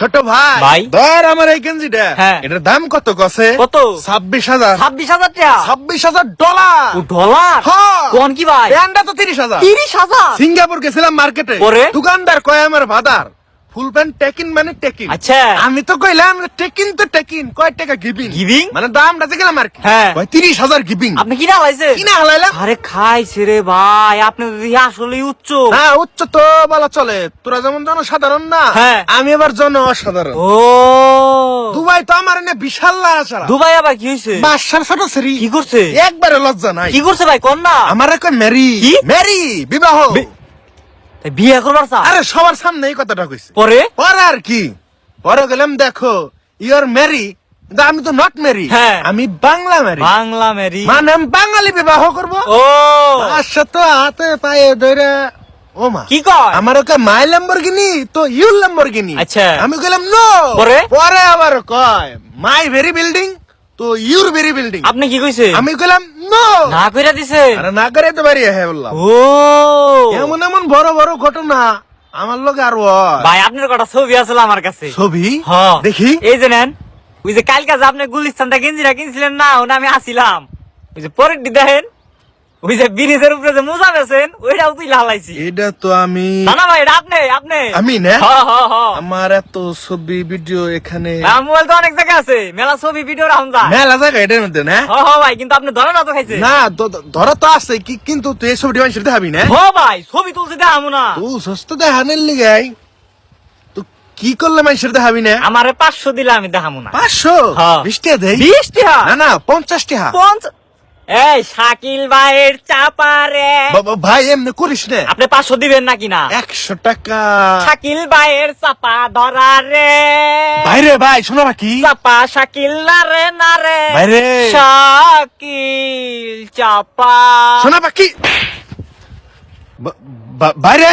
ছোট ভাই ভাই। ধর আমার এই গেঞ্জিটা হ্যাঁ। এটার দাম কত কছে? কত? 26,000। 26,000 টাকা। $26,000। ও ডলার? হ্যাঁ। কোন কি ভাই? প্যান্টটা তো 30,000। 30,000? সিঙ্গাপুর গেছিলাম মার্কেটে, পরে? দোকানদার কয় আমার ভাদার ফুল প্যান্ট টেকিন মানে টেকিন। আচ্ছা। আমি তো কইলাম টেকিন তো টেকিন, কয় টাকা গিভিং Giving? মানে দামটা দেখলাম আর কি। হ্যাঁ। কয় 30,000 গিভিং। আপনি কিনা লাইছেন? কিনা হালাইলাম। আরে খাইছে রে ভাই, আপনি তো দেখি আসলেই উচ্চ। হ্যাঁ উচ্চ তো বলা চলে, তোরা যেমন জনসাধারণ না, হ্যাঁ। আমি আবার জন অসাধারণ। ও দুবাই তো আমার এনে বিশাল লাশ। দুবাই আবার কি হয়েছে? বাসার ছোট শ্রী কি করছে? একবারে লজ্জা নাই। কি করছে ভাই কোন না? আমার কয় মেরি কি? মেরি বিবাহ। তাই বিয়ে করবার চা? আরে সবার সামনে এই কথাটা কইছে। পরে? পরে আর কি, পরে গেলাম দেখো ইউর মেরি, আমি তো নট মেরি, হ্যাঁ। আমি বাংলা মেরি, বাংলা মেরি। মানে আমি বাঙালি বিবাহ করবো। ও আচ্ছা তো হাতে পায়ে ধরে ও মা কি কয়? আমার ওকে মাই ল্যাম্বরগিনি তো ইউর ল্যাম্বরগিনি। আচ্ছা। আমি গেলাম নো। পরে? পরে আবার কয় মাই ভেরি বিল্ডিং তো ইউর ভেরি বিল্ডিং। আপনি কি কইছে? আমি গেলাম নো। না কইরা দিছে? আরে না করে তো বাড়ি হ্যাঁ বললাম। ও এমন এমন বড় বড় ঘটনা আমার লোক আর ভাই আপনার কটা ছবি আসলে আমার কাছে। ছবি হ্যাঁ। দেখি। এই যে নেন, ওই যে কালকে যে আপনি গুলিস্তানটা গেঞ্জিরা কিনছিলেন না, ওটা আমি আসিলাম। ওই যে পরের দি দেখেন, ওই যে ব্রিজের উপরে যে মোজা বেছেন, ওইটাও তুই লালাইছি। এটা তো আমি না না ভাই, এটা আপনি আমি না হ্যাঁ, হ্যাঁ, হ্যাঁ। আমার এত ছবি ভিডিও এখানে আমার মোবাইল তো অনেক জায়গায় আছে, মেলা ছবি ভিডিও রাখুন যায়। মেলা জায়গা এটার মধ্যে না। হ্যাঁ হ্যাঁ ভাই, কিন্তু আপনি ধরে না তো খাইছে। না ধরা তো আছে কি, কিন্তু তুই এই ছবিটি মানুষের দেখাবি না। হ্যাঁ ভাই, ছবি তুলতে দেখাবো না। তুই সস্তা দেখানের লিগাই তো কি করলে মানুষের দেখাবি না। আমারে 500 দিলে আমি দেখাবো না। 500 হ্যাঁ। 20 টাকা দেই। 20 টাকা? না না 50 টাকা। এই শাকিল ভাইয়ের চাপা রে। ভাই এমনি করিস না। আপনি 500 দিবেন নাকি না? 100 টাকা। শাকিল ভাইয়ের চাপা ধরা রে। ভাইরে ভাই শোনা বাকি। চাপা শাকিল না রে না রে। ভাইরে। শাকিল চাপা। শোনা বাকি। বাইরে।